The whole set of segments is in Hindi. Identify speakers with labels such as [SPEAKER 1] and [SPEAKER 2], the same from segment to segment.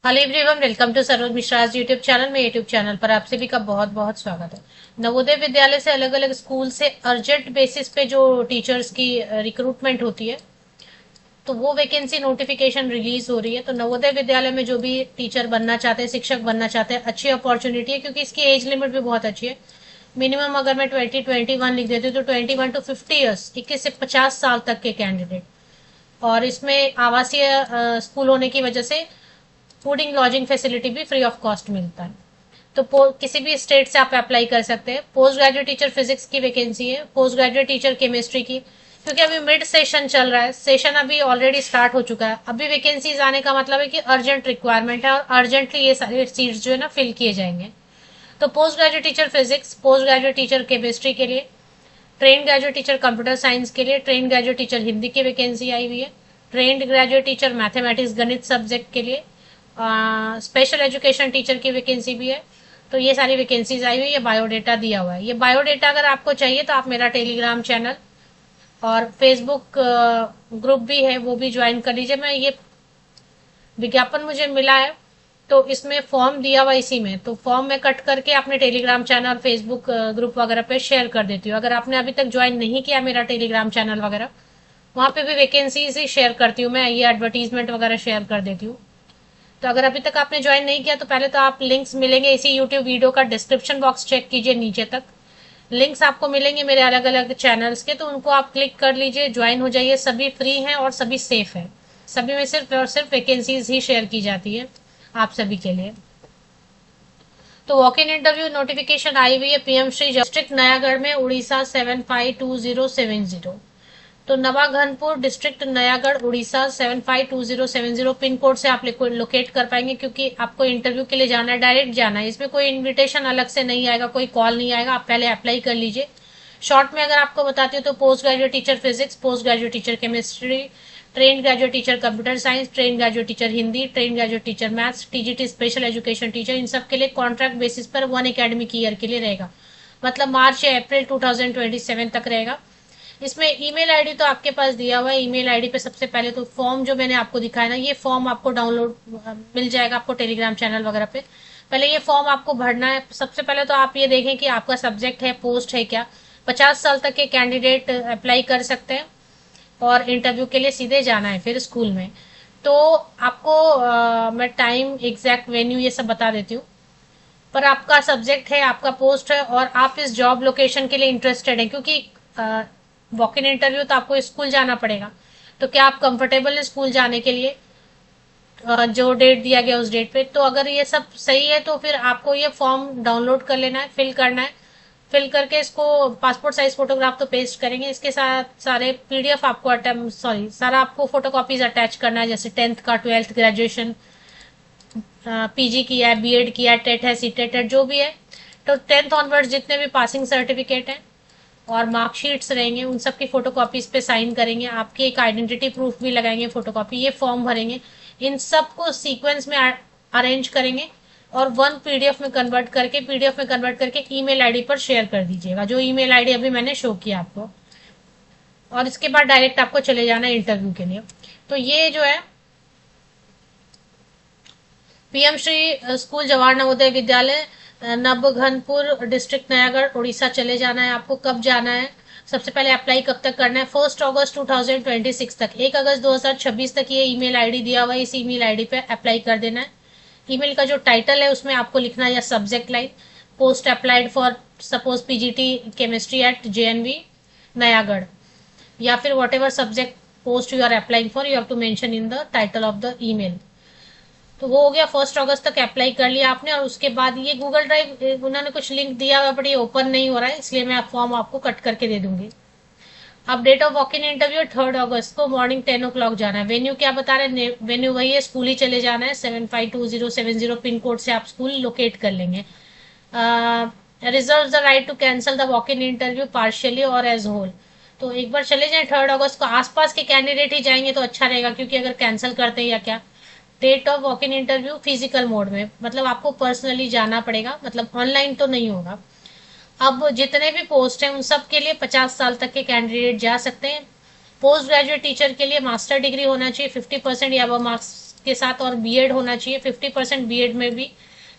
[SPEAKER 1] Hello everyone, welcome to Saroj Mishra YouTube channel में। यूट्यूब चैनल पर आप सभी का बहुत बहुत स्वागत है। नवोदय विद्यालय से अलग अलग स्कूल से अर्जेंट बेसिस पे जो टीचर्स की रिक्रूटमेंट होती है, तो वो वैकेंसी नोटिफिकेशन रिलीज हो रही है। तो नवोदय विद्यालय में जो भी टीचर बनना चाहते हैं, शिक्षक बनना चाहते हैं, अच्छी अपॉर्चुनिटी है क्योंकि इसकी एज लिमिट भी बहुत अच्छी है। मिनिमम अगर मैं 2021 लिख देती हूँ तो 21 to 50 ईयर्स, 21 से 50 साल तक के कैंडिडेट। और इसमें आवासीय स्कूल होने की वजह से फूडिंग लॉजिंग फैसिलिटी भी फ्री ऑफ कॉस्ट मिलता है। तो किसी भी स्टेट से आप अप्लाई कर सकते हैं। पोस्ट ग्रेजुएट टीचर फिजिक्स की वैकेंसी है, पोस्ट ग्रेजुएट टीचर केमिस्ट्री की। क्योंकि अभी मिड सेशन चल रहा है, सेशन अभी ऑलरेडी स्टार्ट हो चुका है, अभी वैकेंसीज आने का मतलब है कि अर्जेंट रिक्वायरमेंट है और अर्जेंटली ये सारे सीट्स जो है ना फिल किए जाएंगे। तो post graduate teacher physics, post graduate teacher chemistry के लिए, train graduate teacher computer science के लिए, ट्रेन ग्रेजुएट टीचर हिंदी की वैकेंसी आई हुई है, ट्रेन ग्रेजुएट टीचर मैथमेटिक्स गणित सब्जेक्ट के लिए, स्पेशल एजुकेशन टीचर की वैकेंसी भी है। तो ये सारी वैकेंसीज आई हुई है, बायोडेटा दिया हुआ है। ये बायोडेटा अगर आपको चाहिए तो आप मेरा टेलीग्राम चैनल और फेसबुक ग्रुप भी है, वो भी ज्वाइन कर लीजिए। मैं ये विज्ञापन मुझे मिला है तो इसमें फॉर्म दिया हुआ इसी में, तो फॉर्म में कट करके अपने टेलीग्राम चैनल फेसबुक ग्रुप वगैरह पे शेयर कर देती हूँ। अगर आपने अभी तक ज्वाइन नहीं किया मेरा टेलीग्राम चैनल वगैरह, वहां पे भी वैकेंसीज ही शेयर करती हूँ मैं, ये एडवर्टीजमेंट वगैरह शेयर कर देती हूँ। तो अगर अभी तक आपने ज्वाइन नहीं किया तो पहले तो आप लिंक्स मिलेंगे इसी यूट्यूब वीडियो का डिस्क्रिप्शन बॉक्स चेक कीजिए, नीचे तक लिंक्स आपको मिलेंगे मेरे अलग अलग चैनल्स के, तो उनको आप क्लिक कर लीजिए, ज्वाइन हो जाइए। सभी फ्री हैं और सभी सेफ है। सभी में सिर्फ और सिर्फ वैकेंसीज ही शेयर की जाती है आप सभी के लिए। तो वॉक इन इंटरव्यू नोटिफिकेशन आई हुई है पीएम श्री डिस्ट्रिक्ट नयागढ़ में, उड़ीसा 752070। तो Nawaghanpur district Nayagarh Odisha 752070 pin code से आप लोकेट कर पाएंगे, क्योंकि आपको इंटरव्यू के लिए जाना है, डायरेक्ट जाना है। इसमें कोई इनविटेशन अलग से नहीं आएगा, कोई कॉल नहीं आएगा, आप पहले अप्लाई कर लीजिए। शॉर्ट में अगर आपको बताती हूँ तो post graduate teacher physics, post graduate teacher chemistry, train graduate teacher computer science, train graduate teacher Hindi, train graduate teacher maths, TGT special education teacher, इन सब के लिए कॉन्ट्रैक्ट बेसिस पर 1 एकेडमिक ईयर के लिए रहेगा, मतलब मार्च या अप्रैल 2027 तक रहेगा। इसमें ईमेल आईडी तो आपके पास दिया हुआ है। ईमेल आईडी पे सबसे पहले तो फॉर्म जो मैंने आपको दिखाया ना, ये फॉर्म आपको डाउनलोड मिल जाएगा आपको टेलीग्राम चैनल वगैरह पे। पहले ये फॉर्म आपको भरना है। सबसे पहले तो आप ये देखें कि आपका सब्जेक्ट है, पोस्ट है क्या। 50 साल तक के कैंडिडेट अप्लाई कर सकते हैं और इंटरव्यू के लिए सीधे जाना है फिर स्कूल में। तो आपको मैं टाइम एग्जैक्ट वेन्यू ये सब बता देती हूँ। पर आपका सब्जेक्ट है, आपका पोस्ट है और आप इस जॉब लोकेशन के लिए इंटरेस्टेड हैं, क्योंकि वॉक इन इंटरव्यू तो आपको स्कूल जाना पड़ेगा। तो क्या आप कंफर्टेबल है स्कूल जाने के लिए, जो डेट दिया गया उस डेट पे? तो अगर ये सब सही है तो फिर आपको ये फॉर्म डाउनलोड कर लेना है, फिल करना है। फिल करके इसको पासपोर्ट साइज फोटोग्राफ तो पेस्ट करेंगे, इसके साथ सारे पीडीएफ आपको सारा आपको फोटोकॉपीज अटैच करना है, जैसे 10th का, 12th ग्रेजुएशन, पीजी किया है, बीएड किया है, टेट है, सीटेट है, जो भी है। तो 10th ऑनवर्ड्स जितने भी पासिंग सर्टिफिकेट हैं और मार्कशीट्स रहेंगे, उन सब की फोटोकॉपीज पे साइन करेंगे। आपकी एक आइडेंटिटी प्रूफ भी लगाएंगे फोटोकॉपी, ये फॉर्म भरेंगे। इन सबको सीक्वेंस में अरेंज करेंगे और वन पीडीएफ में कन्वर्ट करके ईमेल आईडी पर शेयर कर दीजिएगा, जो ईमेल आईडी अभी मैंने शो किया आपको। और इसके बाद डायरेक्ट आपको चले जाना है इंटरव्यू के लिए। तो ये जो है PM Shri school Jawahar Navodaya Vidyalaya, नवघनपुर district Nayagarh Orissa चले जाना है आपको। कब जाना है? सबसे पहले अप्लाई कब तक करना है? 1 अगस्त 2026 तक, 1 अगस्त 2026 तक ये ईमेल आईडी दिया हुआ है, इस ईमेल आईडी पे अप्लाई कर देना है। ईमेल का जो टाइटल है उसमें आपको लिखना है या subject line post applied for suppose PGT chemistry at JNV Nayagarh, या फिर whatever subject post you are applying for, you have to mention in the title of the email. तो वो हो गया, 1 अगस्त तक अप्लाई कर लिया आपने। और उसके बाद ये गूगल ड्राइव उन्होंने कुछ लिंक दिया हुआ बट ये ओपन नहीं हो रहा है, इसलिए मैं फॉर्म आपको कट करके दे दूंगी। अब date of walk in interview 3 अगस्त को मॉर्निंग 10 o'clock जाना है। वेन्यू क्या बता रहे हैं? वेन्यू वही है, स्कूल ही चले जाना है। 752070 पिन कोड से आप स्कूल लोकेट कर लेंगे। Reserve the right to cancel the walk in interview partially और एज होल। तो एक बार चले जाएं 3 अगस्त को, आसपास के कैंडिडेट ही जाएंगे तो अच्छा रहेगा, क्योंकि अगर कैंसिल करते हैं या क्या। Date of walk in interview physical mode में, मतलब आपको पर्सनली जाना पड़ेगा, मतलब ऑनलाइन तो नहीं होगा। अब जितने भी पोस्ट हैं उन सब के लिए 50 साल तक के कैंडिडेट जा सकते हैं। पोस्ट ग्रेजुएट टीचर के लिए मास्टर डिग्री होना चाहिए, 50% या अब मार्क्स के साथ और बीएड होना चाहिए, 50% बीएड में भी।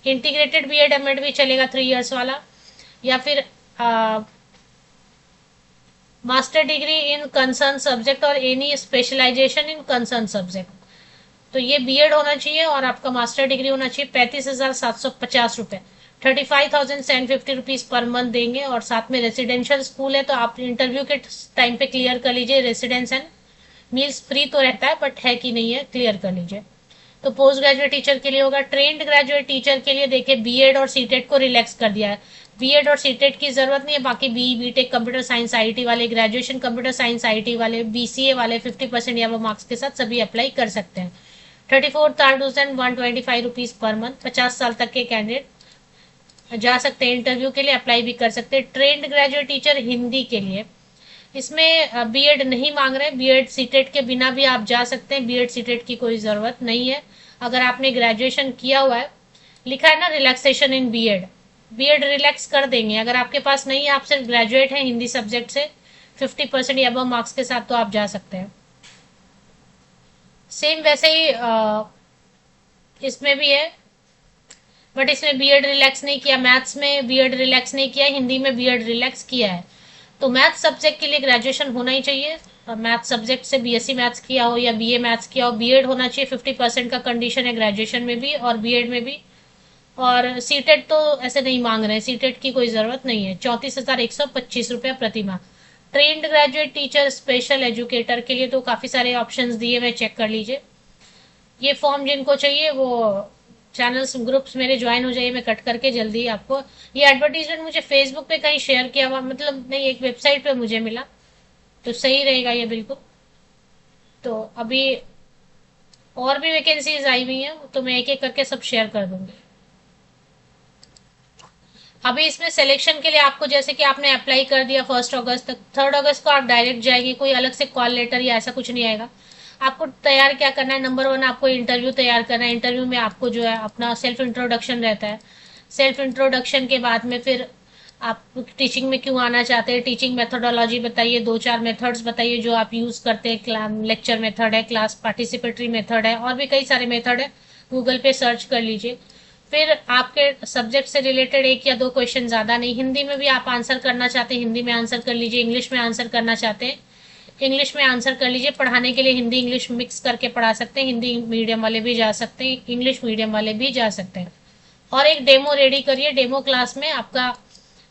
[SPEAKER 1] इंटीग्रेटेड बीएड एमएड भी चलेगा 3 इयर्स वाला, या फिर master degree in concern subject और any specialisation in concern subject. तो ये बीएड होना चाहिए और आपका मास्टर डिग्री होना चाहिए। 35,750 रुपए, 35,750 रुपीज पर मंथ देंगे। और साथ में रेसिडेंशियल स्कूल है, तो आप इंटरव्यू के टाइम पे क्लियर कर लीजिए रेसिडेंस एंड मील्स फ्री तो रहता है, बट है कि नहीं है क्लियर कर लीजिए। तो पोस्ट ग्रेजुएट टीचर के लिए होगा। ट्रेंड ग्रेजुएट टीचर के लिए देखिए बीएड और सीटेट को रिलैक्स कर दिया है। बीएड और सीटेट की जरूरत नहीं है, बाकी बीटेक कंप्यूटर साइंस आईटी वाले, ग्रेजुएशन कंप्यूटर साइंस आईटी वाले, बीसीए वाले 50% या वो मार्क्स के साथ सभी अप्लाई कर सकते हैं। 34,125 रुपीज पर मंथ, 50 साल तक के कैंडिडेट जा सकते हैं इंटरव्यू के लिए, अप्लाई भी कर सकते हैं। ट्रेंड ग्रेजुएट टीचर हिंदी के लिए, इसमें बीएड नहीं मांग रहे, बीएड सीटेट के बिना भी आप जा सकते हैं, बीएड सीटेट की कोई जरूरत नहीं है। अगर आपने ग्रेजुएशन किया हुआ है, लिखा है ना relaxation in BEd, BEd relax कर देंगे। अगर आपके पास नहीं है, आप सिर्फ ग्रेजुएट हैं हिंदी सब्जेक्ट से 50% या अबव मार्क्स के साथ, तो आप जा सकते हैं। सेम वैसे ही इसमें भी है, बट इसमें बीएड रिलैक्स नहीं किया। मैथ्स में बीएड रिलैक्स नहीं किया, हिंदी में बीएड रिलैक्स किया है। तो मैथ्स सब्जेक्ट के लिए ग्रेजुएशन होना ही चाहिए। मैथ्स सब्जेक्ट से बीएससी मैथ्स किया हो या बीए मैथ्स किया हो, बीएड होना चाहिए। 50% का कंडीशन है ग्रेजुएशन में भी और बीएड में भी। और सीटेट तो ऐसे नहीं मांग रहे हैं, सीटेट की कोई जरूरत नहीं है। 34,125 रुपया प्रति माह। Trained graduate teacher special educator के लिए तो काफी सारे ऑप्शंस दिए हुए, चेक कर लीजिए। ये फॉर्म जिनको चाहिए वो चैनल्स ग्रुप्स मेरे ज्वाइन हो जाइए, मैं कट करके जल्दी आपको। ये एडवर्टीजमेंट मुझे फेसबुक पे कहीं शेयर किया हुआ, मतलब नहीं, एक वेबसाइट पे मुझे मिला, तो सही रहेगा ये बिल्कुल। तो अभी और भी वैकेंसीज आई हुई हैं, तो मैं एक एक करके सब शेयर कर दूंगी। अभी इसमें सिलेक्शन के लिए आपको, जैसे कि आपने अप्लाई कर दिया 1 अगस्त तक, 3 अगस्त को आप डायरेक्ट जाएंगे, कोई अलग से कॉल लेटर या ऐसा कुछ नहीं आएगा। आपको तैयार क्या करना है, नंबर 1 आपको इंटरव्यू तैयार करना है। इंटरव्यू में आपको जो है अपना सेल्फ इंट्रोडक्शन रहता है। सेल्फ इंट्रोडक्शन के बाद में फिर आप टीचिंग में क्यों आना चाहते हैं, टीचिंग मेथोडोलॉजी बताइए, 2-4 मेथड्स बताइए जो आप यूज करते हैं। लेक्चर मेथड है, क्लास पार्टिसिपेटरी मेथड है, और भी कई सारे मेथड है, गूगल पे सर्च कर लीजिए। फिर आपके सब्जेक्ट से रिलेटेड 1 या 2 क्वेश्चन, ज्यादा नहीं। हिंदी में भी आप आंसर करना चाहते हैं, हिंदी में आंसर कर लीजिए। इंग्लिश में आंसर करना चाहते हैं, इंग्लिश में आंसर कर लीजिए। पढ़ाने के लिए हिंदी इंग्लिश मिक्स करके पढ़ा सकते हैं, हिंदी मीडियम वाले भी जा सकते हैं, इंग्लिश मीडियम वाले भी जा सकते हैं। और एक डेमो रेडी करिए। डेमो क्लास में आपका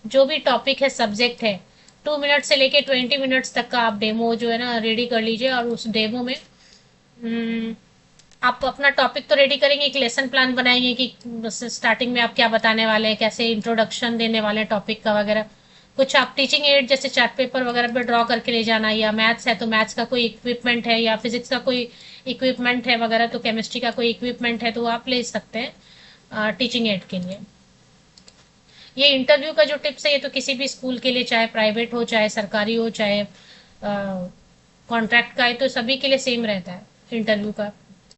[SPEAKER 1] जो भी टॉपिक है, सब्जेक्ट है, 2 मिनट से लेके 20 मिनट्स तक का आप डेमो जो है ना रेडी कर लीजिए। और उस डेमो में आप अपना टॉपिक तो रेडी करेंगे, एक लेसन प्लान बनाएंगे कि स्टार्टिंग में आप क्या बताने वाले हैं, कैसे इंट्रोडक्शन देने वाले हैं टॉपिक का वगैरह। कुछ आप टीचिंग एड जैसे चार्ट पेपर वगैरह पे ड्रॉ करके ले जाना, या मैथ्स है तो मैथ्स का कोई इक्विपमेंट है, या फिजिक्स का कोई इक्विपमेंट है वगैरह, तो केमिस्ट्री का कोई इक्विपमेंट है तो आप ले सकते हैं टीचिंग एड के लिए। ये इंटरव्यू का जो टिप्स है, ये तो किसी भी स्कूल के लिए, चाहे प्राइवेट हो, चाहे सरकारी हो, चाहे कॉन्ट्रैक्ट का है, तो सभी के लिए सेम रहता है इंटरव्यू का।